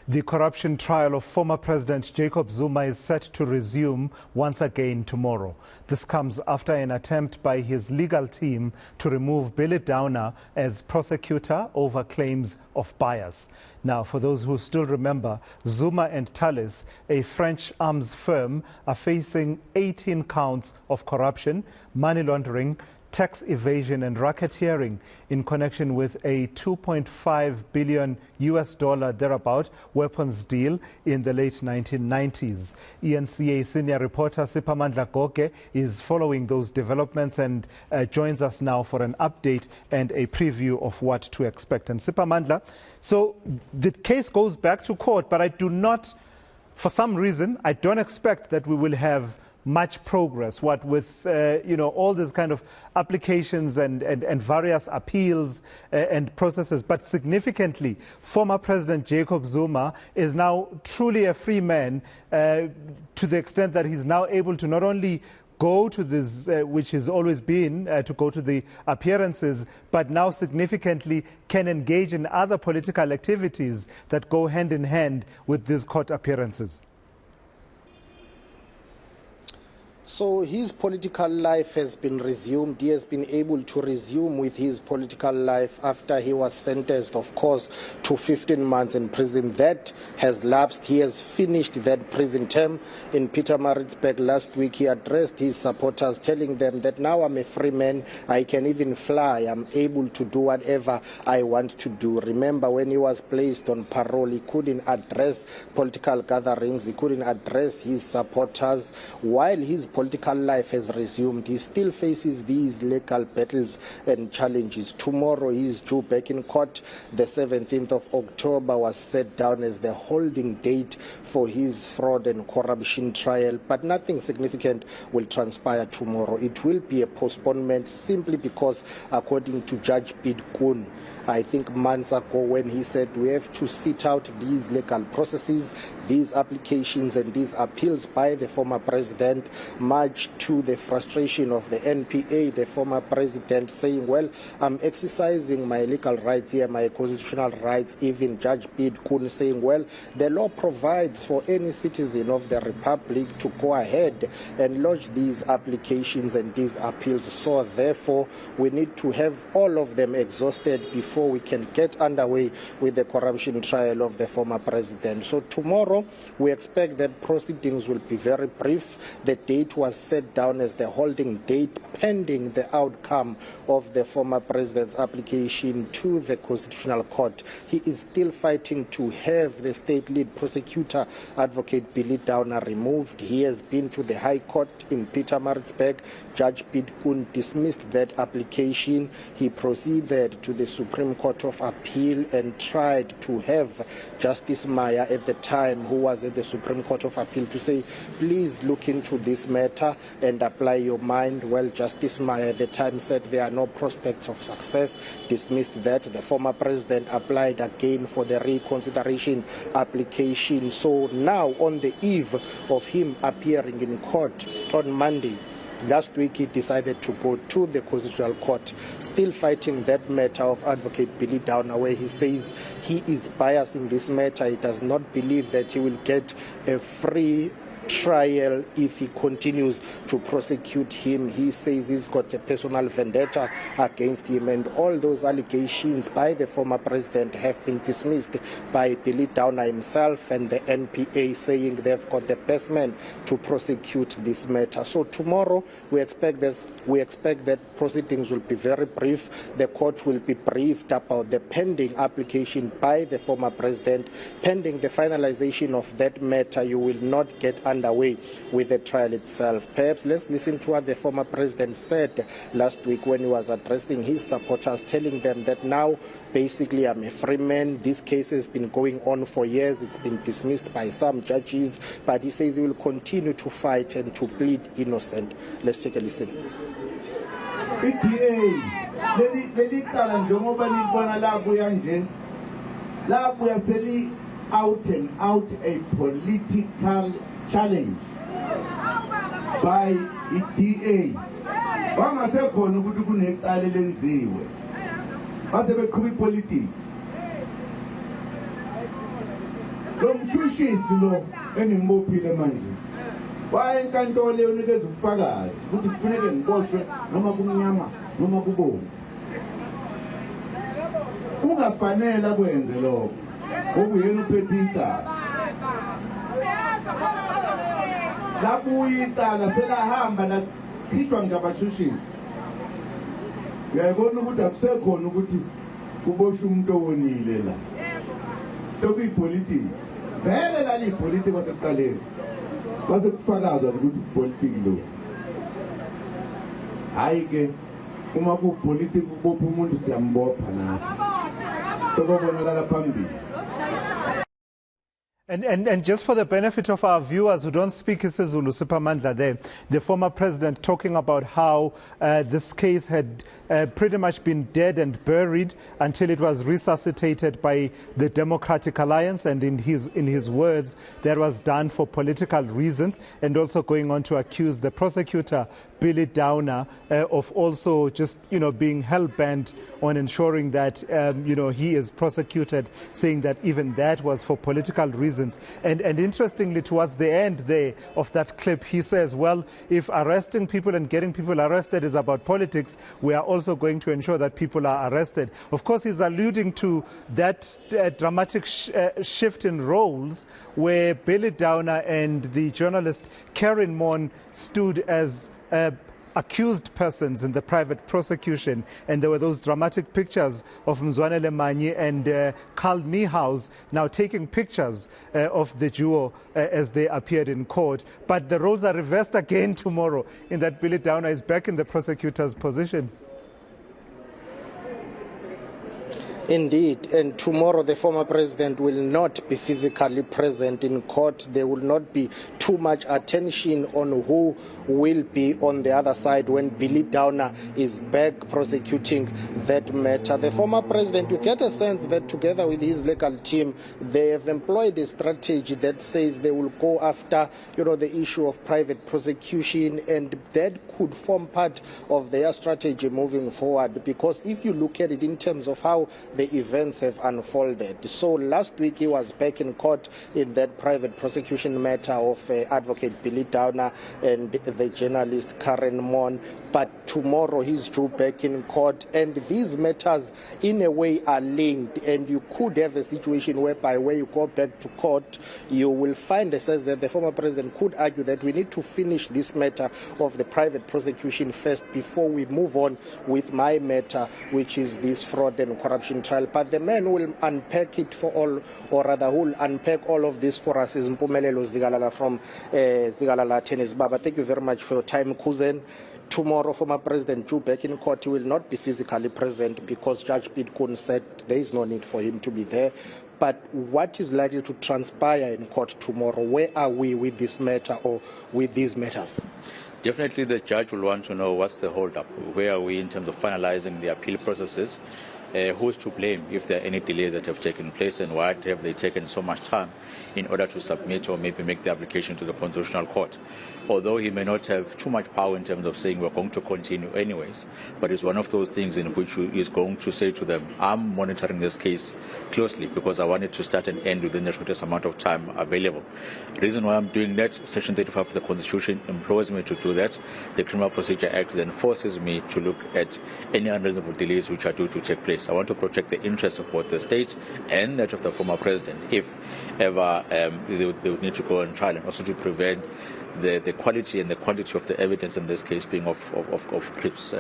The corruption trial of former President Jacob Zuma is set to resume once again tomorrow. This comes after an attempt by his legal team to remove Billy Downer as prosecutor over claims of bias. Now, for those who still remember, Zuma and Thales, a French arms firm, are facing 18 counts of corruption, money laundering, tax evasion and racketeering in connection with a $2.5 billion thereabout weapons deal in the late 1990s. eNCA senior reporter Siphamandla Goge is following those developments and joins us now for an update and a preview of what to expect. And Siphamandla, so the case goes back to court, but I do not, for some reason, I don't expect that we will have much progress, what with all these kind of applications and various appeals and processes. But significantly, former President Jacob Zuma is now truly a free man to the extent that he's now able to not only go to this, which has always been to go to the appearances, but now significantly can engage in other political activities that go hand in hand with these court appearances. So his political life has been resumed. He has been able to resume with his political life after he was sentenced, of course, to 15 months in prison. That has lapsed. He has finished that prison term in Pietermaritzburg. Last week he addressed his supporters, telling them that now I'm a free man. I can even fly. I'm able to do whatever I want to do. Remember, when he was placed on parole, he couldn't address political gatherings. He couldn't address his supporters. While his political life has resumed, he still faces these legal battles and challenges. Tomorrow he is due back in court. The 17th of October was set down as the holding date for his fraud and corruption trial, but nothing significant will transpire tomorrow. It will be a postponement simply because, according to Judge Piet Koen, I think months ago, when he said we have to sit out these legal processes, these applications and these appeals by the former president, much to the frustration of the NPA, the former president saying, well, I'm exercising my legal rights here, my constitutional rights. Even Judge Piet Koen saying, well, the law provides for any citizen of the republic to go ahead and lodge these applications and these appeals. So therefore, we need to have all of them exhausted before we can get underway with the corruption trial of the former president. So tomorrow, we expect that proceedings will be very brief. The date was set down as the holding date pending the outcome of the former president's application to the Constitutional Court. He is still fighting to have the state lead prosecutor, Advocate Billy Downer, removed. He has been to the High Court in Pietermaritzburg. Judge Piet Koen dismissed that application. He proceeded to the Supreme Court of Appeal and tried to have Justice Maya at the time, who was at the Supreme Court of Appeal, to say, please look into this matter and apply your mind. Well, Justice Maya at the time said there are no prospects of success, dismissed that. The former president applied again for the reconsideration application. So now, on the eve of him appearing in court on Monday, last week he decided to go to the Constitutional Court, still fighting that matter of Advocate Billy Downer, where he says he is biased in this matter. He does not believe that he will get a free trial if he continues to prosecute him. He says he's got a personal vendetta against him, and all those allegations by the former president have been dismissed by Billy Downer himself and the NPA, saying they've got the best man to prosecute this matter. So tomorrow we expect that proceedings will be very brief. The court will be briefed about the pending application by the former president. Pending the finalization of that matter, you will not get underway with the trial itself. Perhaps let's listen to what the former president said last week when he was addressing his supporters, telling them that now basically I'm a free man. This case has been going on for years. It's been dismissed by some judges, but he says he will continue to fight and to plead innocent. Let's take a listen. Out and out a political challenge by the DA. Bangasekhona ukuthi kunecala lenziwe. Base beqhubha ipolitiki. lo mshushisi lo engimbophile manje waye inkantolo leyonikeza ubufakazi ukuthi kufuneke ngiboshwe noma kumnyama noma kubomvu kungafanele kwenze lokho okuyena uphethe icala labuye icala selahamba lakhishwa ngabashushisi uyayibona ukuthi akusekhona ukuthi kuboshwe umuntu owonile la sekuyipolitiki vele laliyipolitiki kwasekuqaleni base kufakazwa ukuthi kupolitiki lo hayi ke uma kupolitiki kubopha umuntu siyambopha nathi sokubonakala phambili. And just for the benefit of our viewers who don't speak isiZulu, Siphamandla there, the former president talking about how this case had pretty much been dead and buried until it was resuscitated by the Democratic Alliance, and in his words, that was done for political reasons, and also going on to accuse the prosecutor, Billy Downer, of also just, being hell-bent on ensuring that, he is prosecuted, saying that even that was for political reasons. And interestingly, towards the end there of that clip, he says, well, if arresting people and getting people arrested is about politics, we are also going to ensure that people are arrested. Of course, he's alluding to that dramatic shift in roles where Billy Downer and the journalist Karen Mon stood as accused persons in the private prosecution, and there were those dramatic pictures of Mzwanele Manyi and Carl Niehaus now taking pictures of the duo as they appeared in court. But the roles are reversed again tomorrow, in that Billy Downer is back in the prosecutor's position. Indeed, and tomorrow the former president will not be physically present in court. There will not be too much attention on who will be on the other side when Billy Downer is back prosecuting that matter. The former president, you get a sense that together with his legal team, they have employed a strategy that says they will go after, the issue of private prosecution, and that could form part of their strategy moving forward. Because if you look at it in terms of how the events have unfolded. So last week he was back in court in that private prosecution matter of Advocate Billy Downer and the journalist Karen Mon. But tomorrow he's due back in court, and these matters in a way are linked, and you could have a situation whereby where you go back to court, you will find it says that the former president could argue that we need to finish this matter of the private prosecution first before we move on with my matter, which is this fraud and corruption trial. But the man will unpack it for all, or rather will unpack all of this for us. Is Mpumelelo Zigalala from Zigalala Tennis Baba. Thank you very much for your time, Kuzen. Tomorrow, former President Ju back in court, he will not be physically present because Judge Bidkun said there is no need for him to be there. But what is likely to transpire in court tomorrow? Where are we with this matter or with these matters? Definitely the judge will want to know what's the hold-up. Where are we in terms of finalizing the appeal processes? Who's to blame if there are any delays that have taken place, and why have they taken so much time in order to submit or maybe make the application to the Constitutional Court? Although he may not have too much power in terms of saying we're going to continue anyways, but it's one of those things in which he is going to say to them, I'm monitoring this case closely because I want it to start and end within the shortest amount of time available. The reason why I'm doing that, Section 35 of the Constitution employs me to do that. The Criminal Procedure Act then forces me to look at any unreasonable delays which are due to take place. I want to protect the interests of both the state and that of the former president, if ever they would need to go on trial, and also to prevent the quality and the quantity of the evidence in this case being of clips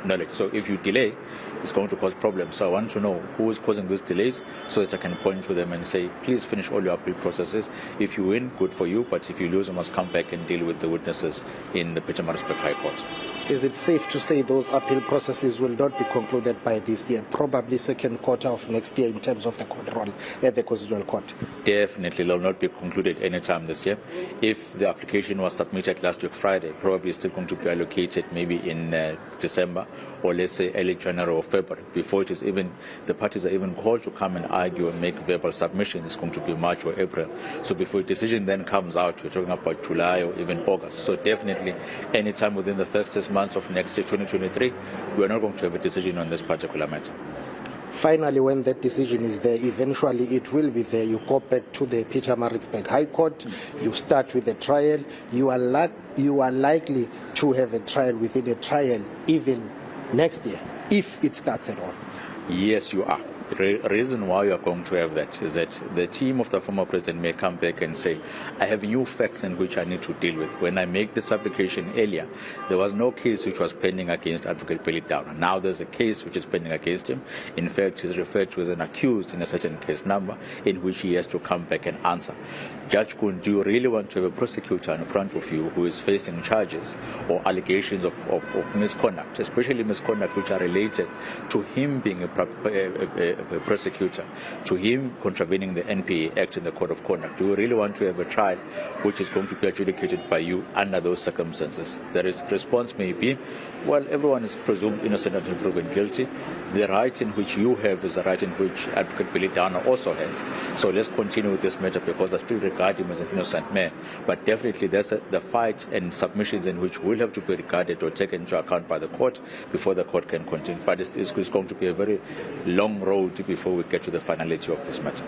knowledge. So if you delay, it's going to cause problems. So I want to know who is causing these delays so that I can point to them and say, please finish all your appeal processes. If you win, good for you, but if you lose, you must come back and deal with the witnesses in the Pietermaritzburg High Court. Is it safe to say those appeal processes will not be concluded by this year, probably second quarter of next year in terms of the control at the Constitutional Court? Definitely, they will not be concluded anytime this year. If the application was submitted last week Friday, probably still going to be allocated maybe in December, or let's say early January or February. Before it is even, the parties are even called to come and argue and make verbal submission, it's going to be March or April. So before a decision then comes out, we're talking about July or even August. So definitely, anytime within the first 6 months of next year, 2023, we're not going to have a decision on this particular matter. Finally, when that decision is there, eventually it will be there. You go back to the Pietermaritzburg High Court, you start with a trial, you are likely to have a trial within a trial even next year, if it starts at all. Yes, you are. The reason why you are going to have that is that the team of the former president may come back and say, I have new facts in which I need to deal with. When I make this application earlier, there was no case which was pending against Advocate Billy Downer. Now there's a case which is pending against him. In fact, he's referred to as an accused in a certain case number in which he has to come back and answer. Judge Kun, do you really want to have a prosecutor in front of you who is facing charges or allegations of misconduct, especially misconduct which are related to him being a prosecutor, to him contravening the NPA Act in the Code of Conduct? Do you really want to have a trial which is going to be adjudicated by you under those circumstances? The response may be, well, everyone is presumed innocent until proven guilty. The right in which you have is a right in which Advocate Billy Downer also has. So let's continue with this matter because I still regard him as an innocent man. But definitely there's the fight and submissions in which will have to be regarded or taken into account by the court before the court can continue. But it's going to be a very long road before we get to the finality of this matter.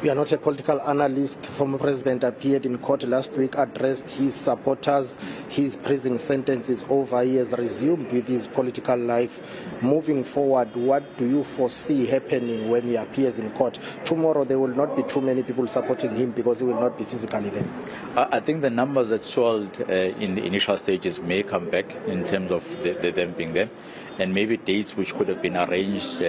You are not a political analyst. Former president appeared in court last week, addressed his supporters. His prison sentence is over. He has resumed with his political life. Moving forward, what do you foresee happening when he appears in court? Tomorrow there will not be too many people supporting him because he will not be physically there. I think the numbers that sold in the initial stages may come back in terms of them being there. And maybe dates which could have been arranged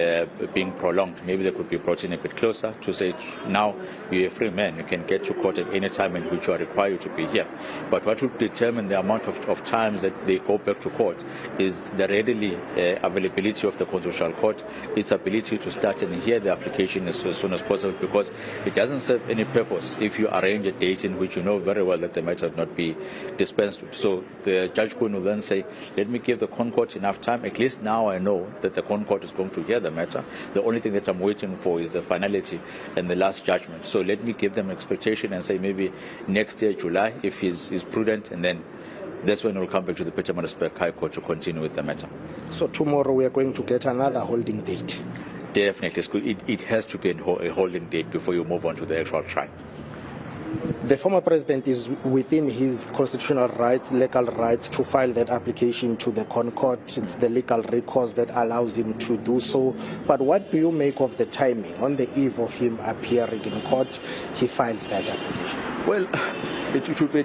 being prolonged. Maybe they could be brought in a bit closer to say, now you're a free man, you can get to court at any time in which you are required to be here. But what will determine the amount of times that they go back to court is the readily availability of the Constitutional Court, its ability to start and hear the application as soon as possible, because it doesn't serve any purpose if you arrange a date in which you know very well that the matter will not be dispensed with. So the Judge will then say, let me give the Concourt enough time, at least now I know that the Concourt is going to hear the matter. The only thing that I'm waiting for is the finality and the last judgment. So let me give them expectation and say maybe next year, July, if he's prudent, and then that's when we'll come back to the Pietermaritzburg High Court to continue with the matter. So tomorrow we are going to get another holding date? Definitely. It has to be a holding date before you move on to the actual trial. The former president is within his constitutional rights, legal rights, to file that application to the Concourt. It's the legal recourse that allows him to do so. But what do you make of the timing? On the eve of him appearing in court, he files that application. Well, it would be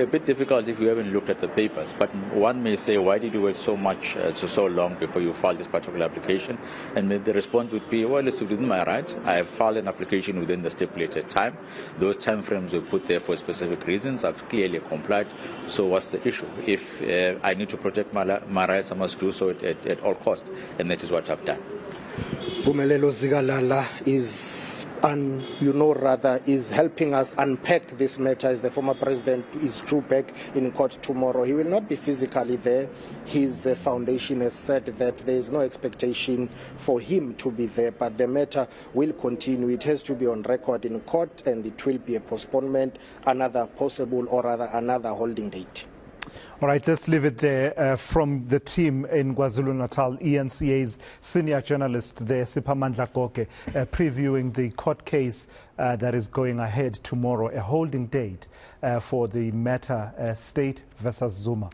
a bit difficult if you haven't looked at the papers. But one may say, why did you wait so long before you filed this particular application? And the response would be, well, it's within my right. I have filed an application within the stipulated time. Those time frames were put there for specific reasons. I've clearly complied. So what's the issue? If I need to protect my rights, I must do so at all costs. And that is what I've done. Bumelelo Zigalala is helping us unpack this matter as the former president is due back in court tomorrow. He will not be physically there. His foundation has said that there is no expectation for him to be there, but the matter will continue. It has to be on record in court, and it will be a postponement, another holding date. All right, let's leave it there. From the team in KwaZulu-Natal, eNCA's senior journalist there, Siphamandla Goge, previewing the court case that is going ahead tomorrow, a holding date for the matter State versus Zuma.